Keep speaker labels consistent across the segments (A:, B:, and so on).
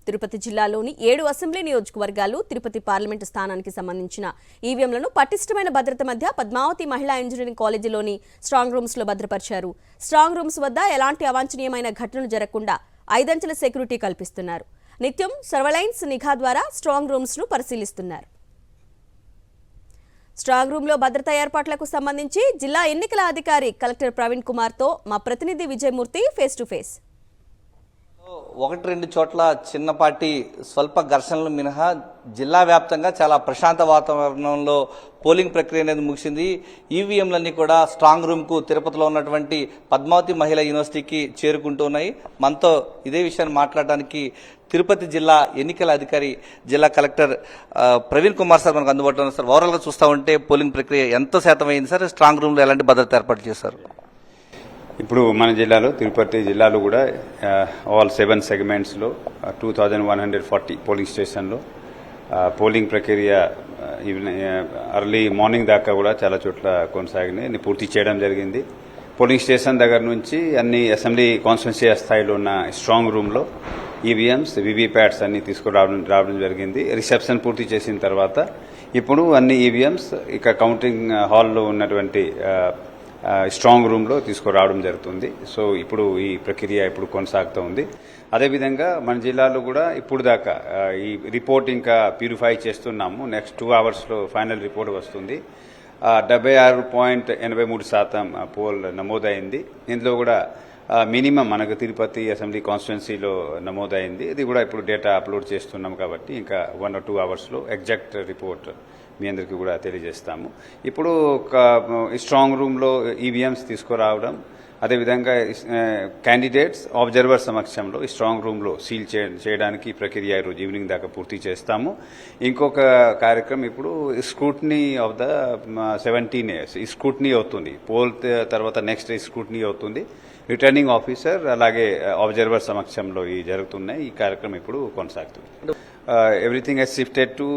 A: తిరుపతి జిల్లాలోని 7 అసెంబ్లీ నియోజకవర్గాలు తిరుపతి పార్లమెంటు స్థానానికి సంబంధించిన ఈవీఎంలను పటిష్టమైన భద్రత మధ్య పద్మావతి మహిళా ఇంజనీరింగ్ కాలేజీలోని స్ట్రాంగ్ రూమ్స్ లో భద్రపరిచారు. స్ట్రాంగ్ రూమ్స్ వద్ద ఎలాంటి అవాంఛనీయమైన ఘటనలు జరగకుండా 5 అంచెల సెక్యూరిటీ కల్పిస్తున్నారు. నిత్యం సర్వలైన్స్ నిఘా ద్వారా స్ట్రాంగ్ రూమ్స్ ను పరిశీలిస్తున్నారు. స్ట్రాంగ్ రూమ్ లో భద్రతా ఏర్పాట్లకు సంబంధించి జిల్లా ఎన్నికల అధికారి కలెక్టర్ ప్రవీణ్ కుమార్ తో మా ప్రతినిధి విజయమూర్తి ఫేస్ టు ఫేస్.
B: 1-2 చోట్ల చిన్నపాటి స్వల్ప ఘర్షణలు మినహా జిల్లా వ్యాప్తంగా చాలా ప్రశాంత వాతావరణంలో పోలింగ్ ప్రక్రియ అనేది ముగిసింది. ఈవీఎంలన్నీ కూడా స్ట్రాంగ్ రూమ్ కు తిరుపతిలో ఉన్నటువంటి పద్మావతి మహిళా యూనివర్సిటీకి చేరుకుంటున్నాయి. మనతో ఇదే విషయాన్ని మాట్లాడడానికి తిరుపతి జిల్లా ఎన్నికల అధికారి జిల్లా కలెక్టర్ ప్రవీణ్ కుమార్ సార్ మనకు అందుబాటులో ఉన్నారు. సార్, ఓవరాల్ గా చూస్తా ఉంటే పోలింగ్ ప్రక్రియ ఎంత శాతం అయింది సార్? స్ట్రాంగ్ రూమ్ లో ఎలాంటి భద్రత ఏర్పాటు చేశారు?
C: ఇప్పుడు మన జిల్లాలో తిరుపతి జిల్లాలో కూడా ఆల్ 7 సెగ్మెంట్స్లో 2140 పోలింగ్ స్టేషన్లో పోలింగ్ ప్రక్రియ అర్లీ మార్నింగ్ దాకా కూడా చాలా చోట్ల కొనసాగినాయి, పూర్తి చేయడం జరిగింది. పోలింగ్ స్టేషన్ దగ్గర నుంచి అన్ని అసెంబ్లీ కాన్స్టిట్యున్సీ స్థాయిలో ఉన్న స్ట్రాంగ్ రూమ్లో ఈవీఎంస్ వీవీప్యాట్స్ అన్ని తీసుకురావడం జరిగింది. రిసెప్షన్ పూర్తి చేసిన తర్వాత ఇప్పుడు అన్ని ఈవీఎంస్ ఇక కౌంటింగ్ హాల్లో ఉన్నటువంటి స్ట్రాంగ్ రూమ్లో తీసుకురావడం జరుగుతుంది. సో ఇప్పుడు ఈ ప్రక్రియ ఇప్పుడు కొనసాగుతూ ఉంది. అదేవిధంగా మన జిల్లాలో కూడా ఇప్పుడు దాకా ఈ రిపోర్ట్ ఇంకా ప్యూరిఫై చేస్తున్నాము. నెక్స్ట్ 2 అవర్స్లో ఫైనల్ రిపోర్ట్ వస్తుంది. 76.83% పోల్ నమోదైంది. ఇందులో కూడా మినిమం మనకు తిరుపతి అసెంబ్లీ కాన్స్టిట్యున్సీలో నమోదైంది. ఇది కూడా ఇప్పుడు డేటా అప్లోడ్ చేస్తున్నాం కాబట్టి ఇంకా 1 or 2 అవర్స్లో ఎగ్జాక్ట్ రిపోర్ట్ మీ అందరికీ కూడా తెలియజేస్తాము. ఇప్పుడు ఒక స్ట్రాంగ్ రూమ్లో ఈవీఎంస్ తీసుకురావడం, అదేవిధంగా క్యాండిడేట్స్ ఆబ్జర్వర్ సమక్షంలో ఈ స్ట్రాంగ్ రూమ్లో సీల్ చేయడానికి ప్రక్రియ ఈరోజు ఈవినింగ్ దాకా పూర్తి చేస్తాము. ఇంకొక కార్యక్రమం ఇప్పుడు స్క్రూట్నీ ఆఫ్ ద 17 years ఈ స్క్రూట్నీ అవుతుంది. పోల్ తర్వాత నెక్స్ట్ స్క్రూట్నీ అవుతుంది. రిటర్నింగ్ ఆఫీసర్ అలాగే ఆబ్జర్వర్ సమక్షంలో ఈ జరుగుతున్నాయి. ఈ కార్యక్రమం ఇప్పుడు కొనసాగుతుంది. Everything has shifted to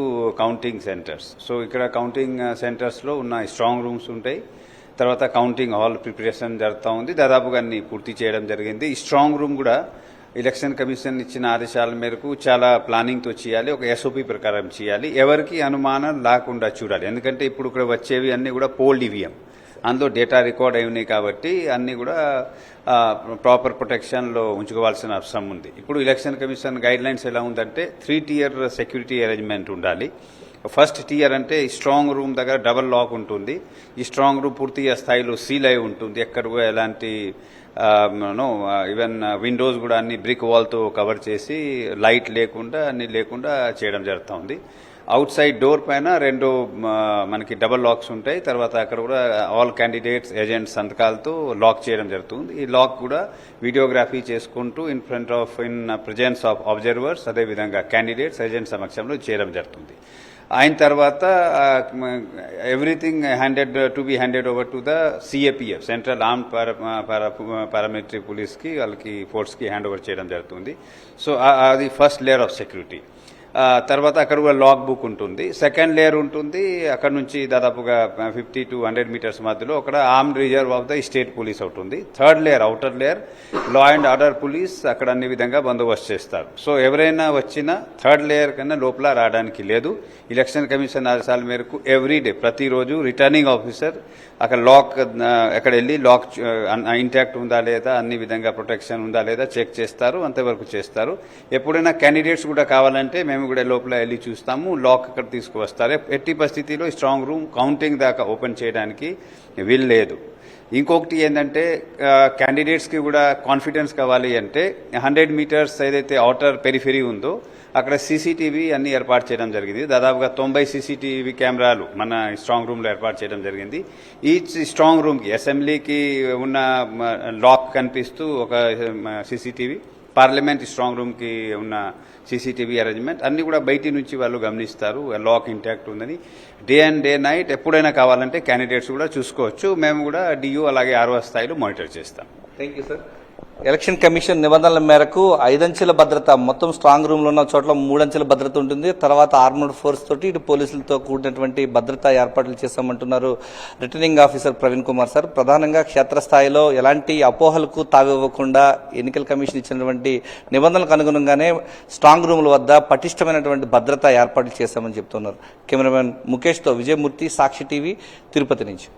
C: counting centres. So ఇక్కడ కౌంటింగ్ సెంటర్స్లో ఉన్న స్ట్రాంగ్ రూమ్స్ ఉంటాయి. తర్వాత కౌంటింగ్ హాల్ ప్రిపరేషన్ జరుగుతూ ఉంది. దాదాపుగా అన్ని పూర్తి చేయడం జరిగింది. ఈ స్ట్రాంగ్ రూమ్ కూడా ఎలక్షన్ కమిషన్ ఇచ్చిన ఆదేశాల మేరకు చాలా ప్లానింగ్తో చేయాలి, ఒక ఎస్ఓపి ప్రకారం చేయాలి, ఎవరికి అనుమానం లేకుండా చూడాలి. ఎందుకంటే ఇప్పుడు ఇక్కడ వచ్చేవి అన్ని కూడా పోల్డ్ ఈవీఎం, అందులో డేటా రికార్డ్ అయి ఉన్నాయి కాబట్టి అన్ని కూడా ప్రాపర్ ప్రొటెక్షన్లో ఉంచుకోవాల్సిన అవసరం ఉంది. ఇప్పుడు ఎలక్షన్ కమిషన్ గైడ్ లైన్స్ ఎలా ఉందంటే 3 tier సెక్యూరిటీ అరేంజ్మెంట్ ఉండాలి. ఫస్ట్ టియర్ అంటే స్ట్రాంగ్ రూమ్ దగ్గర డబల్ లాక్ ఉంటుంది. ఈ స్ట్రాంగ్ రూమ్ పూర్తిగా స్థాయిలో సీల్ అయి ఉంటుంది. ఎక్కడ కూడా ఎలాంటి ఈవెన్ విండోస్ కూడా అన్ని బ్రిక్ వాల్తో కవర్ చేసి లైట్ లేకుండా అన్ని లేకుండా చేయడం జరుగుతుంది. అవుట్ సైడ్ డోర్ పైన 2 మనకి డబల్ లాక్స్ ఉంటాయి. తర్వాత అక్కడ కూడా ఆల్ క్యాండిడేట్స్ ఏజెంట్స్ సంతకాలతో లాక్ చేయడం జరుగుతుంది. ఈ లాక్ కూడా వీడియోగ్రఫీ చేసుకుంటూ ఇన్ ప్రెజెన్స్ ఆఫ్ అబ్జర్వర్స్ అదేవిధంగా క్యాండిడేట్స్ ఏజెంట్స్ సమక్షంలో చేయడం జరుగుతుంది. అయిన తర్వాత everything to be handed over to the CAPF central arm paramilitary పోలీస్కి వాళ్ళకి ఫోర్స్కి హ్యాండ్ ఓవర్ చేయడం జరుగుతుంది. సో అది ఫస్ట్ లేయర్ ఆఫ్ సెక్యూరిటీ. తర్వాత అక్కడ కూడా లాగ్ బుక్ ఉంటుంది. సెకండ్ లేయర్ ఉంటుంది. అక్కడ నుంచి దాదాపుగా 50 to 100 మీటర్స్ మధ్యలో అక్కడ armed reserve of the state police అవుతుంది. Third layer outer layer law and order police అక్కడ అన్ని విధంగా బందోబస్తు చేస్తారు. సో ఎవరైనా వచ్చినా థర్డ్ లేయర్ కన్నా లోపల రావడానికి లేదు. ఎలక్షన్ కమిషన్ ఆదేశాల మేరకు ఎవ్రీడే ప్రతిరోజు రిటర్నింగ్ ఆఫీసర్ అక్కడ లాక్ అక్కడ వెళ్ళి లాక్ ఇంటాక్ట్ ఉందా లేదా, అన్ని విధంగా ప్రొటెక్షన్ ఉందా లేదా చెక్ చేస్తారు. అంతవరకు చేస్తారు. ఎప్పుడైనా క్యాండిడేట్స్ కూడా కావాలంటే మేము కూడా లోపల వెళ్ళి చూస్తాము. లాక్ అక్కడ తీసుకువస్తారు. ఎట్టి పరిస్థితిలో స్ట్రాంగ్ రూమ్ కౌంటింగ్ దాకా ఓపెన్ చేయడానికి వీలు లేదు. ఇంకొకటి ఏంటంటే క్యాండిడేట్స్కి కూడా కాన్ఫిడెన్స్ కావాలి అంటే 100 మీటర్స్ ఏదైతే అవుటర్ పెరిఫెరీ ఉందో అక్కడ సీసీటీవీ అన్ని ఏర్పాటు చేయడం జరిగింది. దాదాపుగా 90 సీసీటీవీ కెమెరాలు మన స్ట్రాంగ్ రూమ్లో ఏర్పాటు చేయడం జరిగింది. ఈచ్ స్ట్రాంగ్ రూమ్కి అసెంబ్లీకి ఉన్న లాక్ కనిపిస్తూ ఒక సీసీటీవీ, పార్లమెంట్ స్ట్రాంగ్ రూమ్కి ఉన్న సీసీటీవీ అరేంజ్మెంట్ అన్ని కూడా బయటి నుంచి వాళ్ళు గమనిస్తారు. లాక్ ఇంటాక్ట్ ఉందని. డే అండ్ డే నైట్ ఎప్పుడైనా కావాలంటే క్యాండిడేట్స్ కూడా చూసుకోవచ్చు. మేము కూడా డియూ అలాగే 6వ స్థాయిలో మానిటర్ చేస్తాం.
B: Thank you sir. Election commission నిబంధనల మేరకు 5 అంచెల భద్రత, మొత్తం స్ట్రాంగ్ రూమ్ లో ఉన్న చోట్ల 3 అంచెల భద్రత ఉంటుంది. తర్వాత ఆర్మర్డ్ ఫోర్స్ తోటి ఇటు పోలీసులతో కూడినటువంటి భద్రతా ఏర్పాట్లు చేస్తామంటున్నారు returning officer Praveen Kumar sir. ప్రధానంగా క్షేత్రస్థాయిలో ఎలాంటి అపోహలకు తావివ్వకుండా ఎన్నికల కమిషన్ ఇచ్చినటువంటి నిబంధనలకు అనుగుణంగానే స్ట్రాంగ్ రూముల వద్ద పటిష్టమైనటువంటి భద్రతా ఏర్పాట్లు చేస్తామని చెప్తున్నారు. కెమెరామెన్ ముఖేష్తో విజయమూర్తి, సాక్షి టీవీ, తిరుపతి నుంచి.